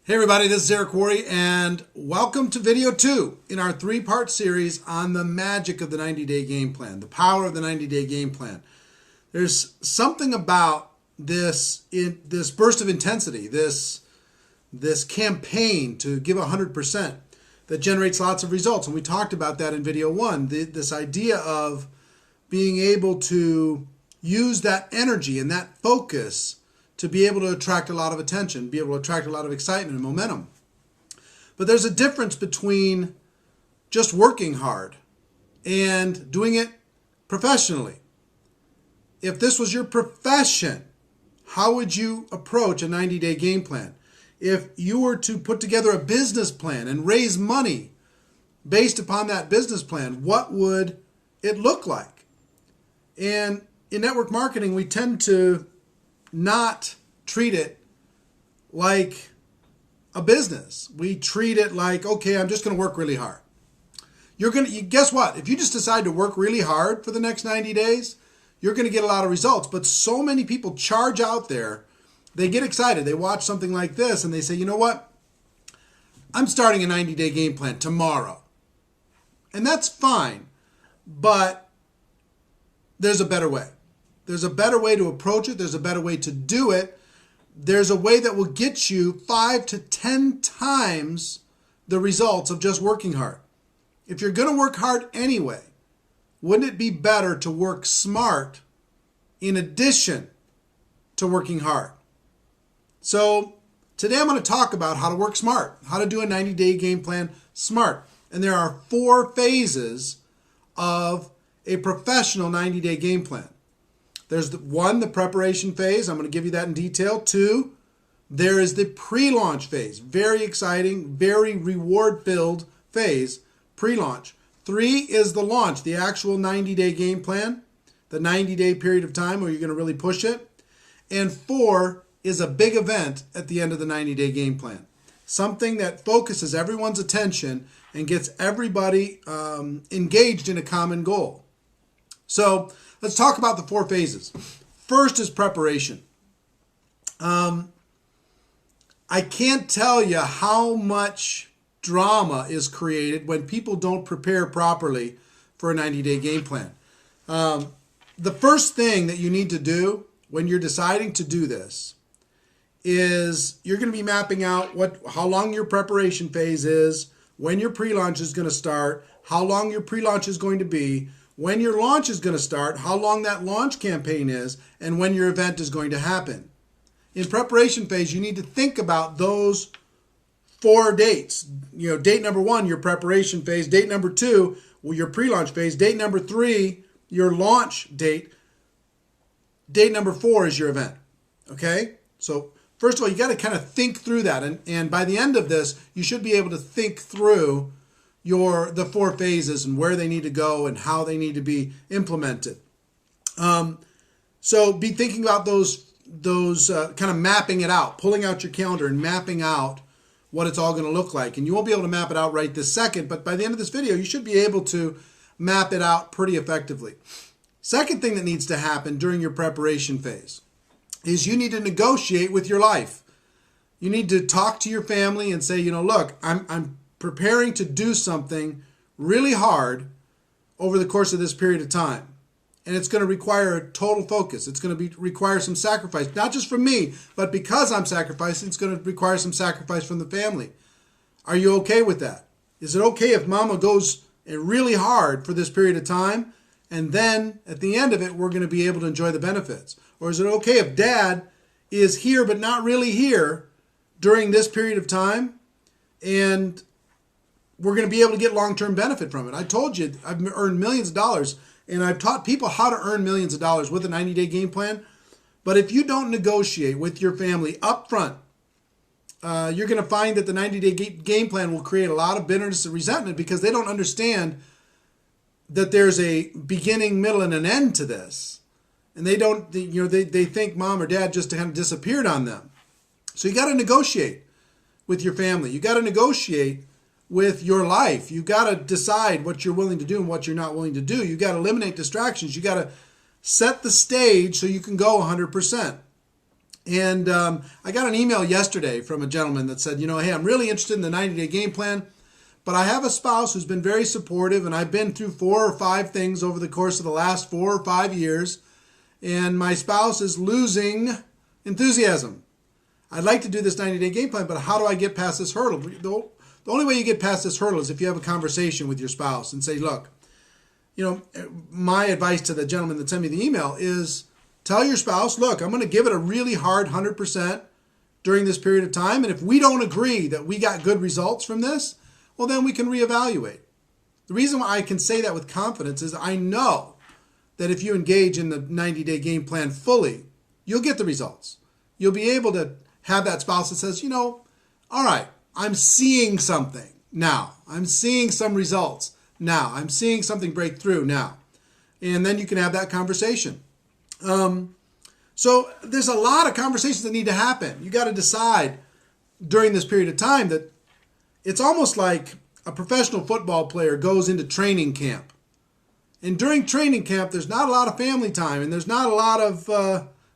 Hey everybody, this is Eric Worre and welcome to video 2 in our 3-part series on the magic of the 90-day game plan, the power of the 90-day game plan. There's something about this burst of intensity, this campaign to give 100% that generates lots of results. And we talked about that in video 1, this idea of being able to use that energy and that focus to be able to attract a lot of attention, be able to attract a lot of excitement and momentum. But there's a difference between just working hard and doing it professionally. If this was your profession, how would you approach a 90-day game plan? If you were to put together a business plan and raise money based upon that business plan, what would it look like? And in network marketing, we tend to not treat it like a business. We treat it like, okay, I'm just going to work really hard. Guess what? If you just decide to work really hard for the next 90 days, you're going to get a lot of results. But so many people charge out there, they get excited. They watch something like this and they say, you know what? I'm starting a 90-day game plan tomorrow. And that's fine, but there's a better way. There's a better way to approach it. There's a better way to do it. There's a way that will get you 5 to 10 times the results of just working hard. If you're going to work hard anyway, wouldn't it be better to work smart in addition to working hard? So today I'm going to talk about how to work smart, how to do a 90-day game plan smart. And there are 4 phases of a professional 90-day game plan. There's the preparation phase. I'm going to give you that in detail. 2, there is the pre-launch phase. Very exciting, very reward-filled phase, pre-launch. 3 is the launch, the actual 90-day game plan, the 90-day period of time where you're going to really push it. And 4 is a big event at the end of the 90-day game plan. Something that focuses everyone's attention and gets everybody engaged in a common goal. So let's talk about the 4 phases. First is preparation. I can't tell you how much drama is created when people don't prepare properly for a 90-day game plan. The first thing that you need to do when you're deciding to do this is you're going to be mapping out how long your preparation phase is, when your pre-launch is going to start, how long your pre-launch is going to be, when your launch is going to start, how long that launch campaign is, and when your event is going to happen. In preparation phase, you need to think about those 4 dates. Date number 1, your preparation phase. Date number 2, your pre-launch phase. Date number 3, your launch date. Date number 4 is your event. Okay? So first of all, you got to kind of think through that. And by the end of this, you should be able to think through the 4 phases and where they need to go and how they need to be implemented. So be thinking about those kind of mapping it out, pulling out your calendar and mapping out what it's all going to look like. And you won't be able to map it out right this second, but by the end of this video, you should be able to map it out pretty effectively. Second thing that needs to happen during your preparation phase is you need to negotiate with your life. You need to talk to your family and say, look, I'm preparing to do something really hard over the course of this period of time. And it's going to require a total focus. It's going to require some sacrifice, not just from me, but because I'm sacrificing, it's going to require some sacrifice from the family. Are you okay with that? Is it okay if mama goes really hard for this period of time and then at the end of it, we're going to be able to enjoy the benefits? Or is it okay if dad is here but not really here during this period of time and we're going to be able to get long-term benefit from it? I told you I've earned millions of dollars, and I've taught people how to earn millions of dollars with a 90-day game plan. But if you don't negotiate with your family up front, you're going to find that the 90-day game plan will create a lot of bitterness and resentment because they don't understand that there's a beginning, middle, and an end to this. And they think mom or dad just kind of disappeared on them. So you got to negotiate with your family. You got to negotiate with your life. You got to decide what you're willing to do and what you're not willing to do. You got to eliminate distractions. You got to set the stage so you can go 100%. And I got an email yesterday from a gentleman that said, hey, I'm really interested in the 90-day game plan, but I have a spouse who's been very supportive, and I've been through 4 or 5 things over the course of the last 4 or 5 years, and my spouse is losing enthusiasm. I'd like to do this 90-day game plan, but how do I get past this hurdle? The only way you get past this hurdle is if you have a conversation with your spouse and say, look, my advice to the gentleman that sent me the email is tell your spouse, look, I'm going to give it a really hard 100% during this period of time, and if we don't agree that we got good results from this, well, then we can reevaluate. The reason why I can say that with confidence is I know that if you engage in the 90-day game plan fully, you'll get the results. You'll be able to have that spouse that says, all right, I'm seeing something now. I'm seeing some results now. I'm seeing something break through now. And then you can have that conversation. So there's a lot of conversations that need to happen. You got to decide during this period of time that it's almost like a professional football player goes into training camp. And during training camp, there's not a lot of family time, and there's not a lot of,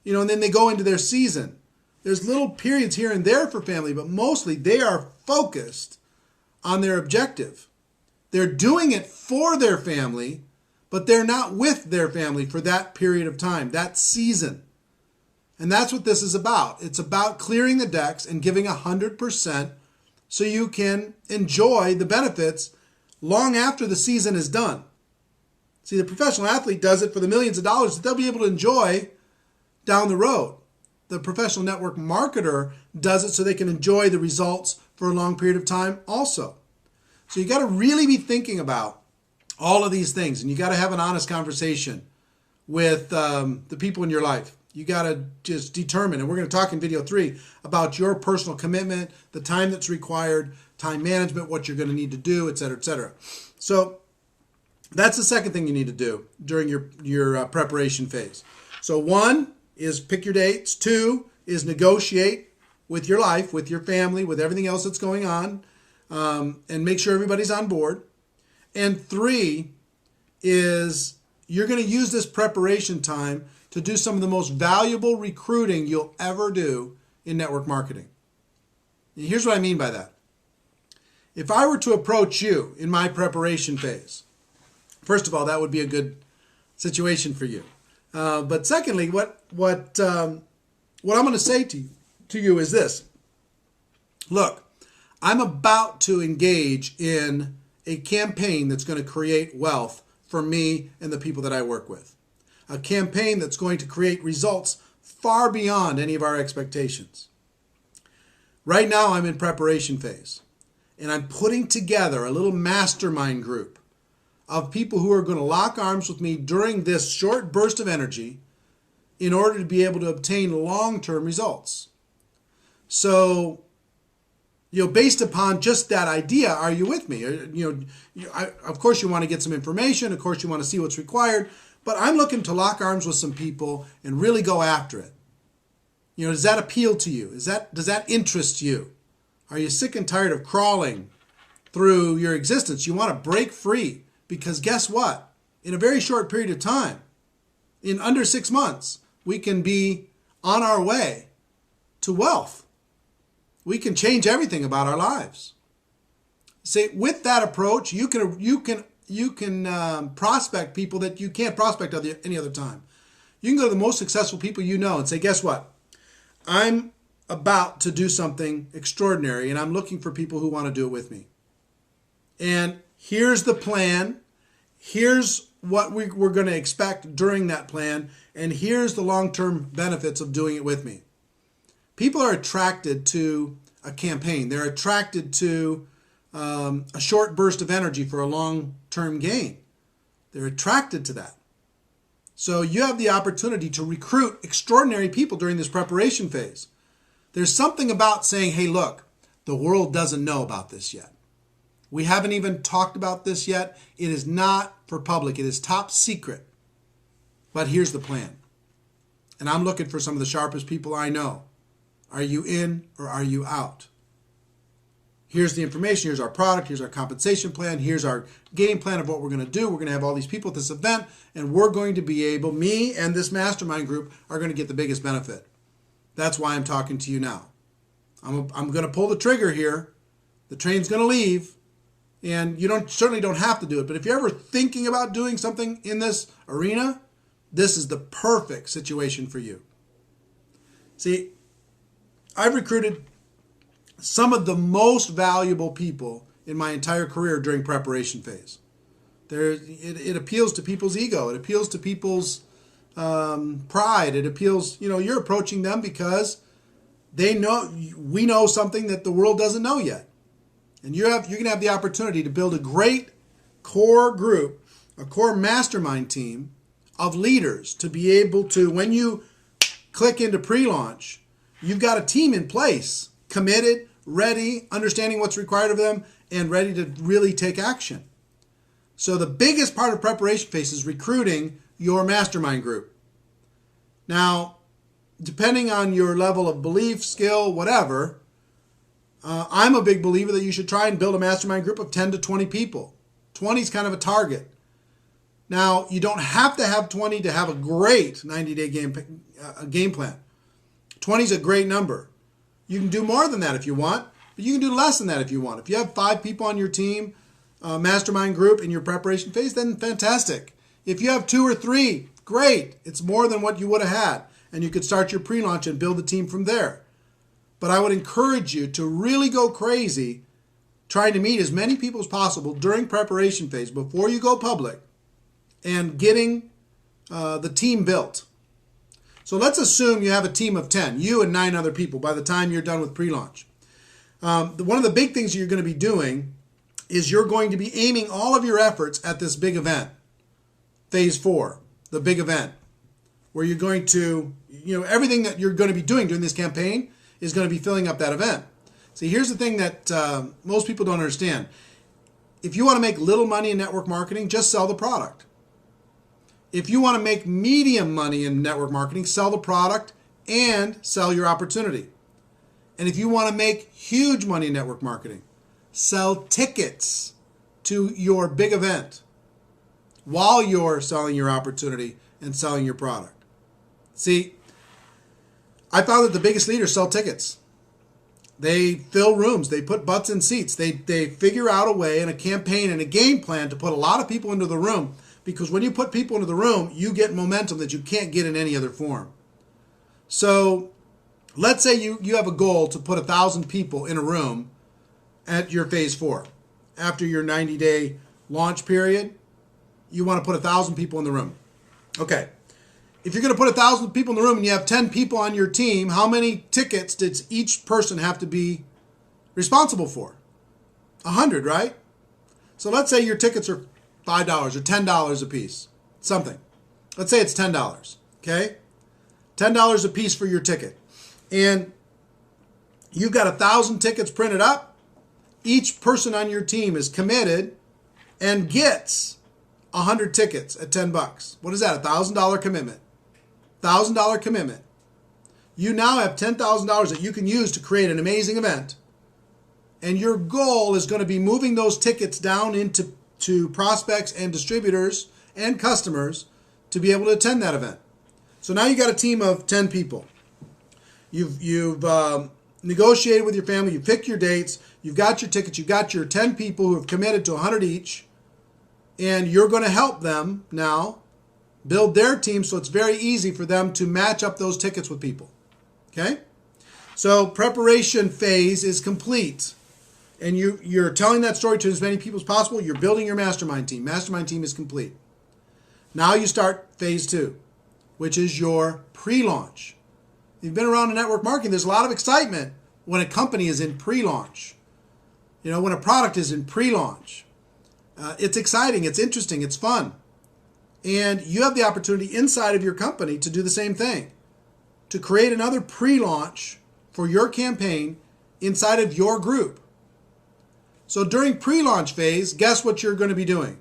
and then they go into their season. There's little periods here and there for family, but mostly they are focused on their objective. They're doing it for their family, but they're not with their family for that period of time, that season. And that's what this is about. It's about clearing the decks and giving 100% so you can enjoy the benefits long after the season is done. See, the professional athlete does it for the millions of dollars that they'll be able to enjoy down the road. The professional network marketer does it so they can enjoy the results for a long period of time also. So you got to really be thinking about all of these things, and you got to have an honest conversation with the people in your life. You got to just determine, and we're going to talk in video 3 about your personal commitment, the time that's required, time management, what you're going to need to do, et cetera, et cetera. So that's the second thing you need to do during your preparation phase. So 1 is pick your dates. 2 is negotiate with your life, with your family, with everything else that's going on, and make sure everybody's on board. And 3 is you're going to use this preparation time to do some of the most valuable recruiting you'll ever do in network marketing. And here's what I mean by that. If I were to approach you in my preparation phase, first of all, that would be a good situation for you. But secondly, what I'm going to say to you is this. Look, I'm about to engage in a campaign that's going to create wealth for me and the people that I work with. A campaign that's going to create results far beyond any of our expectations. Right now, I'm in preparation phase, and I'm putting together a little mastermind group of people who are going to lock arms with me during this short burst of energy in order to be able to obtain long-term results. So, based upon just that idea, are you with me? Of course you want to get some information. Of course you want to see what's required. But I'm looking to lock arms with some people and really go after it. Does that appeal to you? Does that interest you? Are you sick and tired of crawling through your existence? You want to break free. Because guess what? In a very short period of time, in under 6 months, we can be on our way to wealth. We can change everything about our lives. See, with that approach, you can prospect people that you can't prospect any other time. You can go to the most successful people you know and say, guess what? I'm about to do something extraordinary, and I'm looking for people who want to do it with me. And here's the plan. Here's what we're going to expect during that plan. And here's the long-term benefits of doing it with me. People are attracted to a campaign. They're attracted to a short burst of energy for a long-term gain. They're attracted to that. So you have the opportunity to recruit extraordinary people during this preparation phase. There's something about saying, hey, look, the world doesn't know about this yet. We haven't even talked about this yet. It is not for public. It is top secret. But here's the plan. And I'm looking for some of the sharpest people I know. Are you in or are you out? Here's the information. Here's our product. Here's our compensation plan. Here's our game plan of what we're going to do. We're going to have all these people at this event, and we're going to be able, me and this mastermind group are going to get the biggest benefit. That's why I'm talking to you now. I'm going to pull the trigger here. The train's going to leave, and you certainly don't have to do it. But if you're ever thinking about doing something in this arena, this is the perfect situation for you. See, I've recruited some of the most valuable people in my entire career during preparation phase. It appeals to people's ego. It appeals to people's pride. It appeals, you're approaching them because we know something that the world doesn't know yet. And you're going to have the opportunity to build a great core group, a core mastermind team of leaders to be able to, when you click into pre-launch, you've got a team in place, committed, ready, understanding what's required of them, and ready to really take action. So the biggest part of preparation phase is recruiting your mastermind group. Now, depending on your level of belief, skill, whatever, I'm a big believer that you should try and build a mastermind group of 10 to 20 people. 20 is kind of a target. Now, you don't have to have 20 to have a great 90-day game plan. 20 is a great number. You can do more than that if you want, but you can do less than that if you want. If you have 5 people on your team, mastermind group in your preparation phase, then fantastic. If you have 2 or 3, great. It's more than what you would have had, and you could start your pre-launch and build the team from there. But I would encourage you to really go crazy trying to meet as many people as possible during preparation phase before you go public and getting the team built. So let's assume you have a team of 10, you and 9 other people by the time you're done with pre-launch. One of the big things you're going to be doing is you're going to be aiming all of your efforts at this big event, phase 4, the big event, where you're going to, everything that you're going to be doing during this campaign is going to be filling up that event. See, here's the thing that most people don't understand. If you want to make little money in network marketing, just sell the product. If you want to make medium money in network marketing, sell the product and sell your opportunity. And if you want to make huge money in network marketing, sell tickets to your big event while you're selling your opportunity and selling your product. See, I found that the biggest leaders sell tickets. They fill rooms. They put butts in seats. They figure out a way and a campaign and a game plan to put a lot of people into the room, because when you put people into the room, you get momentum that you can't get in any other form. So let's say you have a goal to put 1,000 people in a room at your phase 4. After your 90-day launch period, you want to put 1,000 people in the room. Okay. If you're going to put 1,000 people in the room and you have 10 people on your team, how many tickets does each person have to be responsible for? 100, right? So let's say your tickets are $5 or $10 a piece, something. Let's say it's $10, okay? $10 a piece for your ticket. And you've got 1,000 tickets printed up. Each person on your team is committed and gets 100 tickets at $10. What is that? $1,000 commitment. $1,000 commitment. You now have $10,000 that you can use to create an amazing event. And your goal is going to be moving those tickets down into prospects and distributors and customers to be able to attend that event. So now you got a team of 10 people. You've negotiated with your family. You picked your dates. You've got your tickets. You've got your 10 people who have committed to 100 each. And you're going to help them now build their team so it's very easy for them to match up those tickets with people. Okay? So preparation phase is complete. And you're telling that story to as many people as possible. You're building your mastermind team. Mastermind team is complete. Now you start phase 2, which is your pre-launch. You've been around in network marketing. There's a lot of excitement when a company is in pre-launch. When a product is in pre-launch. It's exciting. It's interesting. It's fun. And you have the opportunity inside of your company to do the same thing. To create another pre-launch for your campaign inside of your group. So during pre-launch phase, guess what you're going to be doing?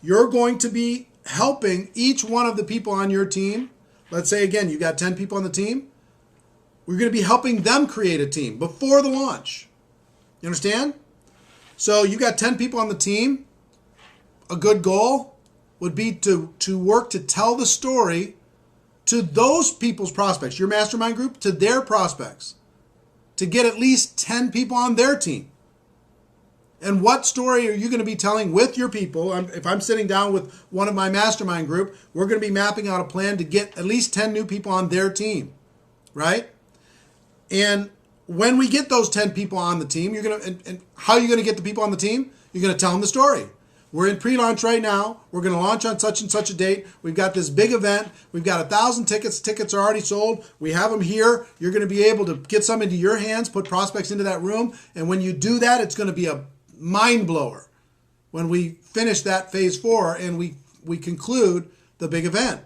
You're going to be helping each one of the people on your team. Let's say, again, you got 10 people on the team. We're going to be helping them create a team before the launch. You understand? So you got 10 people on the team. A good goal would be to work to tell the story to those people's prospects, your mastermind group, to their prospects, to get at least 10 people on their team. And what story are you going to be telling with your people? If I'm sitting down with one of my mastermind group, we're going to be mapping out a plan to get at least 10 new people on their team, right? And when we get those 10 people on the team, and how are you going to get the people on the team? You're going to tell them the story. We're in pre-launch right now. We're going to launch on such and such a date. We've got this big event. We've got 1,000 tickets. Tickets are already sold. We have them here. You're going to be able to get some into your hands, put prospects into that room. And when you do that, it's going to be a mind blower when we finish that phase 4 and we conclude the big event.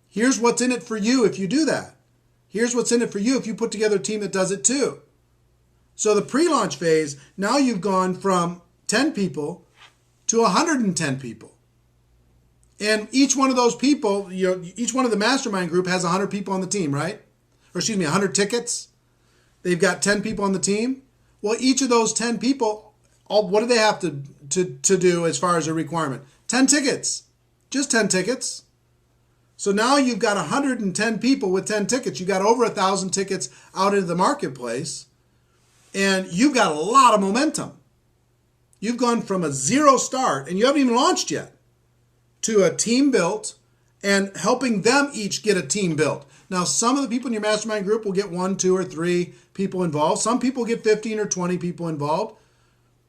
Here's what's in it for you if you do that. Here's what's in it for you if you put together a team that does it too. So the pre-launch phase, now you've gone from 10 people to 110 people. And each one of those people, each one of the mastermind group has 100 people on the team, right? Or excuse me, 100 tickets. They've got 10 people on the team. Well, each of those 10 people, what do they have to do as far as a requirement? 10 tickets. Just 10 tickets. So now you've got 110 people with 10 tickets. You've got over 1,000 tickets out into the marketplace. And you've got a lot of momentum. You've gone from a zero start, and you haven't even launched yet, to a team built and helping them each get a team built. Now, some of the people in your mastermind group will get 1, 2, or 3 people involved. Some people get 15 or 20 people involved.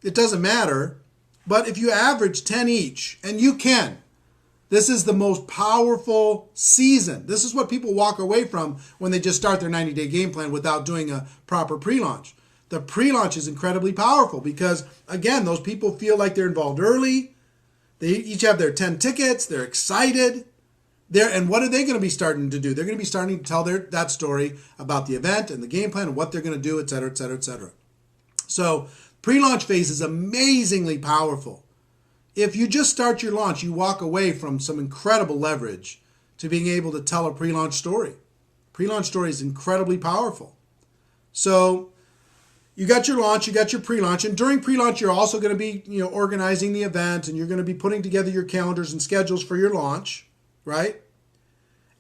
It doesn't matter. But if you average 10 each, and you can, this is the most powerful season. This is what people walk away from when they just start their 90-day game plan without doing a proper pre-launch. The pre-launch is incredibly powerful because, again, those people feel like they're involved early. They each have their 10 tickets. They're excited. And what are they going to be starting to do? They're going to be starting to tell that story about the event and the game plan and what they're going to do, et cetera, et cetera, et cetera. So pre-launch phase is amazingly powerful. If you just start your launch, you walk away from some incredible leverage to being able to tell a pre-launch story. Pre-launch story is incredibly powerful. So you got your launch, you got your pre-launch, and during pre-launch, you're also going to be, organizing the event, and you're going to be putting together your calendars and schedules for your launch, right?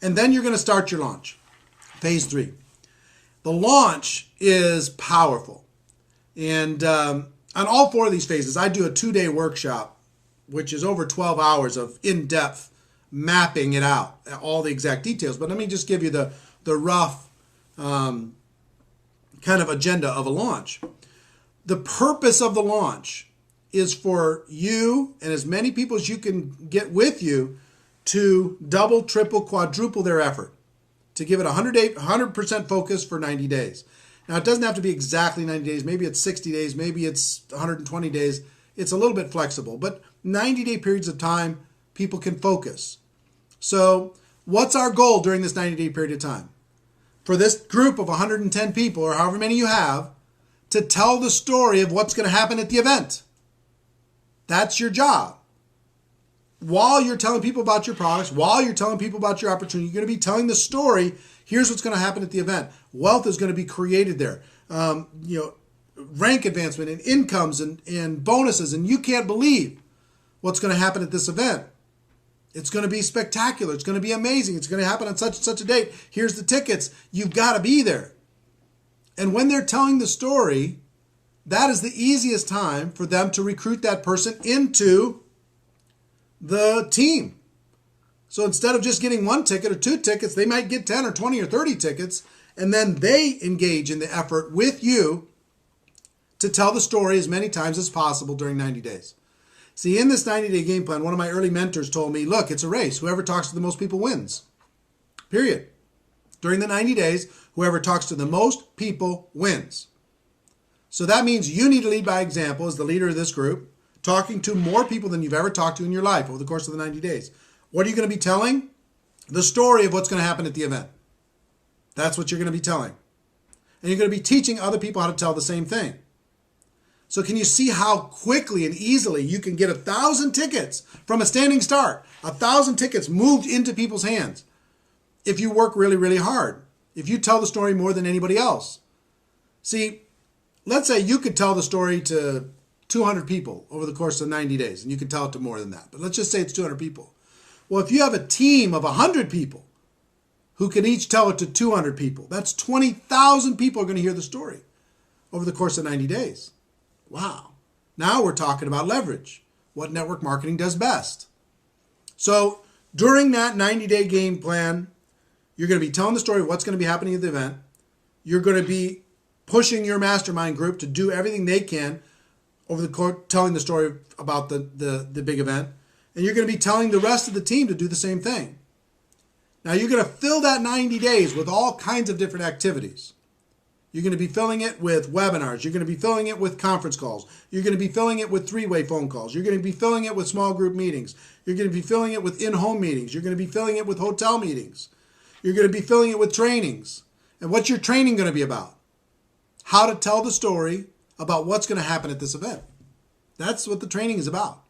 And then you're going to start your launch, phase 3. The launch is powerful, and on all 4 of these phases, I do a 2-day workshop, which is over 12 hours of in-depth mapping it out, all the exact details. But let me just give you the rough kind of agenda of a launch. The purpose of the launch is for you and as many people as you can get with you to double, triple, quadruple their effort, to give it 100% focus for 90 days. Now, it doesn't have to be exactly 90 days. Maybe it's 60 days. Maybe it's 120 days. It's a little bit flexible. But 90-day periods of time, people can focus. So what's our goal during this 90-day period of time? For this group of 110 people, or however many you have, to tell the story of what's going to happen at the event. That's your job. While you're telling people about your products, while you're telling people about your opportunity, you're going to be telling the story. Here's what's going to happen at the event. Wealth is going to be created there. Rank advancement and incomes and bonuses, and you can't believe what's going to happen at this event. It's going to be spectacular. It's going to be amazing. It's going to happen on such and such a date. Here's the tickets. You've got to be there. And when they're telling the story, that is the easiest time for them to recruit that person into the team. So instead of just getting 1 ticket or 2 tickets, they might get 10 or 20 or 30 tickets, and then they engage in the effort with you to tell the story as many times as possible during 90 days. See, in this 90-day game plan, one of my early mentors told me, look, it's a race. Whoever talks to the most people wins. Period. During the 90 days, whoever talks to the most people wins. So that means you need to lead by example as the leader of this group, talking to more people than you've ever talked to in your life over the course of the 90 days. What are you going to be telling? The story of what's going to happen at the event. That's what you're going to be telling. And you're going to be teaching other people how to tell the same thing. So can you see how quickly and easily you can get 1,000 tickets from a standing start? 1,000 tickets moved into people's hands if you work really, really hard. If you tell the story more than anybody else. See, let's say you could tell the story to 200 people over the course of 90 days, and you can tell it to more than that. But let's just say it's 200 people. Well, if you have a team of 100 people, who can each tell it to 200 people. That's 20,000 people are going to hear the story over the course of 90 days. Wow. Now we're talking about leverage, what network marketing does best. So during that 90-day game plan, you're going to be telling the story of what's going to be happening at the event. You're going to be pushing your mastermind group to do everything they can over the course, telling the story about the big event. And you're going to be telling the rest of the team to do the same thing. Now you're going to fill that 90 days with all kinds of different activities. You're going to be filling it with webinars. You're going to be filling it with conference calls. You're going to be filling it with three-way phone calls. You're going to be filling it with small group meetings. You're going to be filling it with in-home meetings. You're going to be filling it with hotel meetings. You're going to be filling it with trainings. And what's your training going to be about? How to tell the story about what's going to happen at this event. That's what the training is about.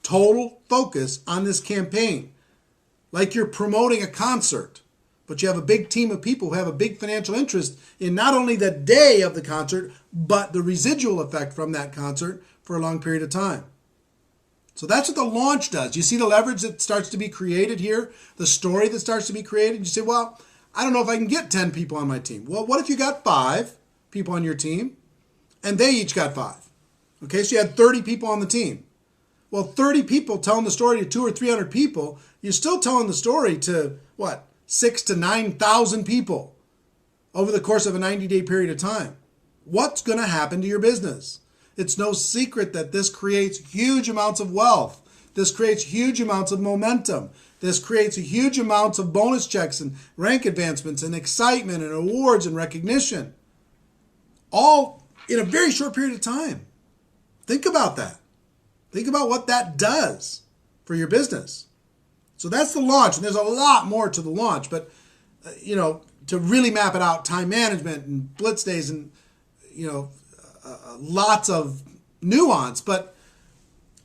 Total focus on this campaign. Like you're promoting a concert, but you have a big team of people who have a big financial interest in not only the day of the concert, but the residual effect from that concert for a long period of time. So that's what the launch does. You see the leverage that starts to be created here, the story that starts to be created. You say, well, I don't know if I can get 10 people on my team. Well, what if you got 5 people on your team and they each got 5? Okay, so you had 30 people on the team. Well, 30 people telling the story to 200 or 300 people, you're still telling the story to, what, 6,000 to 9,000 people over the course of a 90-day period of time. What's going to happen to your business? It's no secret that this creates huge amounts of wealth. This creates huge amounts of momentum. This creates huge amounts of bonus checks and rank advancements and excitement and awards and recognition. All in a very short period of time. Think about that. Think about what that does for your business. So that's the launch, and there's a lot more to the launch, but to really map it out, time management and blitz days and lots of nuance, but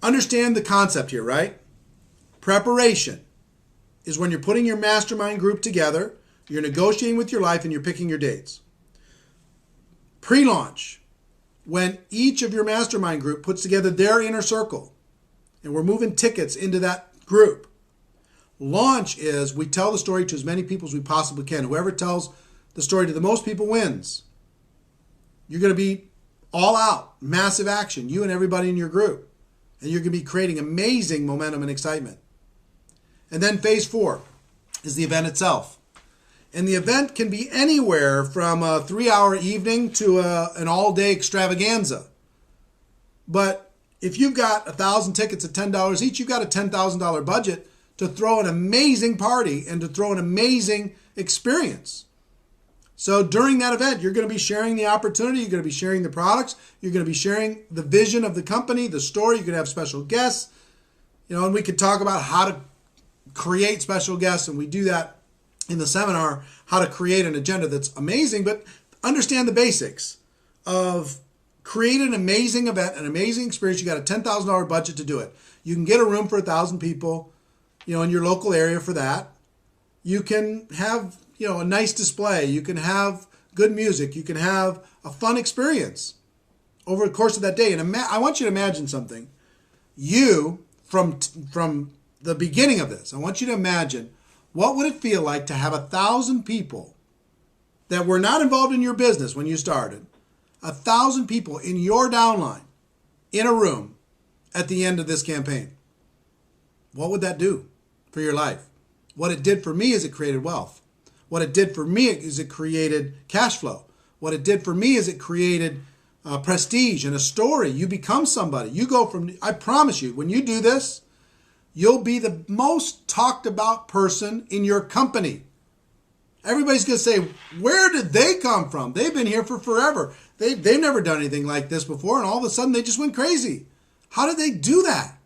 understand the concept here, right? Preparation is when you're putting your mastermind group together, you're negotiating with your life, and you're picking your dates. Pre-launch, when each of your mastermind group puts together their inner circle, and we're moving tickets into that group. Launch is we tell the story to as many people as we possibly can. Whoever tells the story to the most people wins. You're going to be all out, massive action, you and everybody in your group. And you're going to be creating amazing momentum and excitement. And then phase 4 is the event itself. And the event can be anywhere from a 3-hour evening to an all-day extravaganza. But if you've got 1,000 tickets at $10 each, you've got a $10,000 budget to throw an amazing party and to throw an amazing experience. So during that event, you're going to be sharing the opportunity, you're going to be sharing the products, you're going to be sharing the vision of the company, the story, you're going to have special guests, and we could talk about how to create special guests, and we do that in the seminar, how to create an agenda that's amazing, but understand the basics of create an amazing event, an amazing experience. You got a $10,000 budget to do it. You can get a room for 1,000 people, in your local area for that. You can have, a nice display. You can have good music. You can have a fun experience over the course of that day. And I want you to imagine something. You, from the beginning of this, I want you to imagine what would it feel like to have 1,000 people that were not involved in your business when you started, 1,000 people in your downline in a room at the end of this campaign. What would that do for your life? What it did for me is it created wealth. What it did for me is it created cash flow. What it did for me is it created prestige and a story. You become somebody. You go from, I promise you, when you do this, you'll be the most talked about person in your company. Everybody's going to say, where did they come from? They've been here for forever. They've never done anything like this before, and all of a sudden they just went crazy. How did they do that?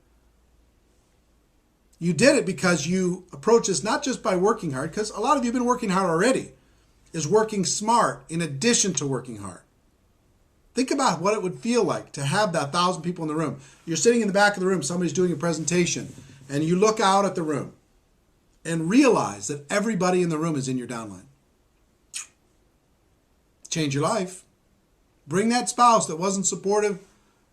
You did it because you approach this not just by working hard, because a lot of you have been working hard already, is working smart in addition to working hard. Think about what it would feel like to have that 1,000 people in the room. You're sitting in the back of the room, somebody's doing a presentation, and you look out at the room and realize that everybody in the room is in your downline. Change your life. Bring that spouse that wasn't supportive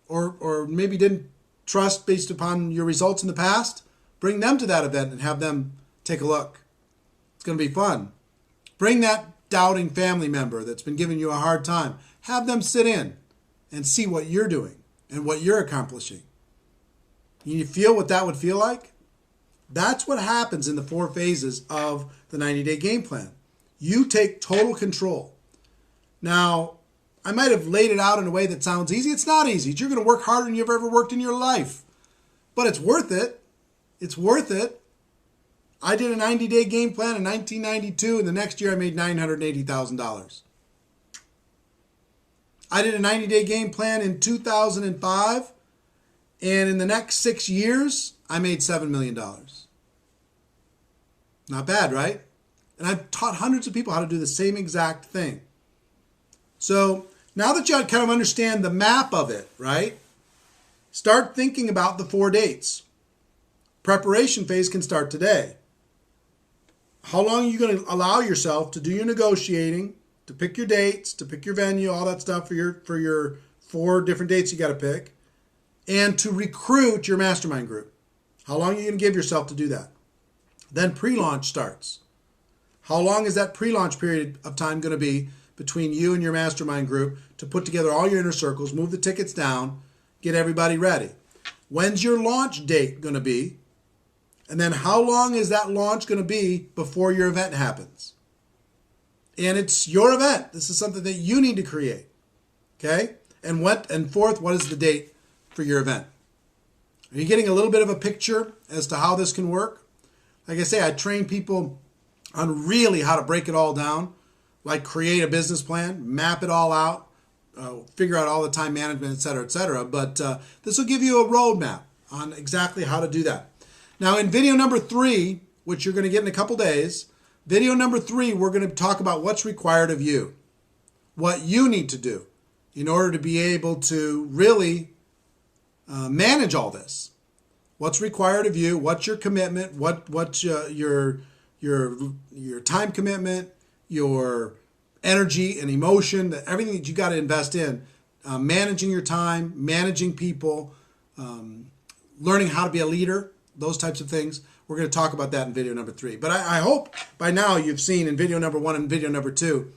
or maybe didn't trust based upon your results in the past. Bring them to that event and have them take a look. It's going to be fun. Bring that doubting family member that's been giving you a hard time. Have them sit in and see what you're doing and what you're accomplishing. You feel what that would feel like? That's what happens in the 4 phases of the 90-day game plan. You take total control. Now, I might have laid it out in a way that sounds easy. It's not easy. You're going to work harder than you've ever worked in your life. But it's worth it. It's worth it. I did a 90-day game plan in 1992, and the next year I made $980,000. I did a 90-day game plan in 2005, and in the next 6 years, I made $7 million. Not bad, right? And I've taught hundreds of people how to do the same exact thing. So now that you kind of understand the map of it, right? Start thinking about the 4 dates. Preparation phase can start today. How long are you going to allow yourself to do your negotiating, to pick your dates, to pick your venue, all that stuff for your 4 different dates you got to pick, and to recruit your mastermind group? How long are you going to give yourself to do that? Then pre-launch starts. How long is that pre-launch period of time going to be between you and your mastermind group to put together all your inner circles, move the tickets down, get everybody ready? When's your launch date going to be? And then how long is that launch going to be before your event happens? And it's your event. This is something that you need to create. Okay? And fourth, what is the date for your event? Are you getting a little bit of a picture as to how this can work? Like I say, I train people on really how to break it all down, like create a business plan, map it all out, figure out all the time management, et cetera, but this will give you a roadmap on exactly how to do that. Now in video number 3, which you're going to get in a couple days, video number 3, we're going to talk about what's required of you, what you need to do in order to be able to really manage all this. What's required of you, what's your commitment, what's your time commitment, your energy and emotion, everything that you got to invest in, managing your time, managing people, learning how to be a leader, those types of things. We're going to talk about that in video number 3. But I hope by now you've seen in video number 1 and video number 2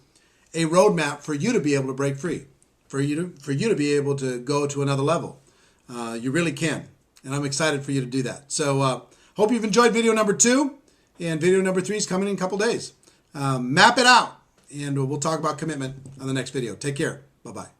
a roadmap for you to be able to break free, for you to be able to go to another level. You really can, and I'm excited for you to do that. So hope you've enjoyed video number 2, and video number 3 is coming in a couple days. Map it out, and we'll talk about commitment on the next video. Take care. Bye-bye.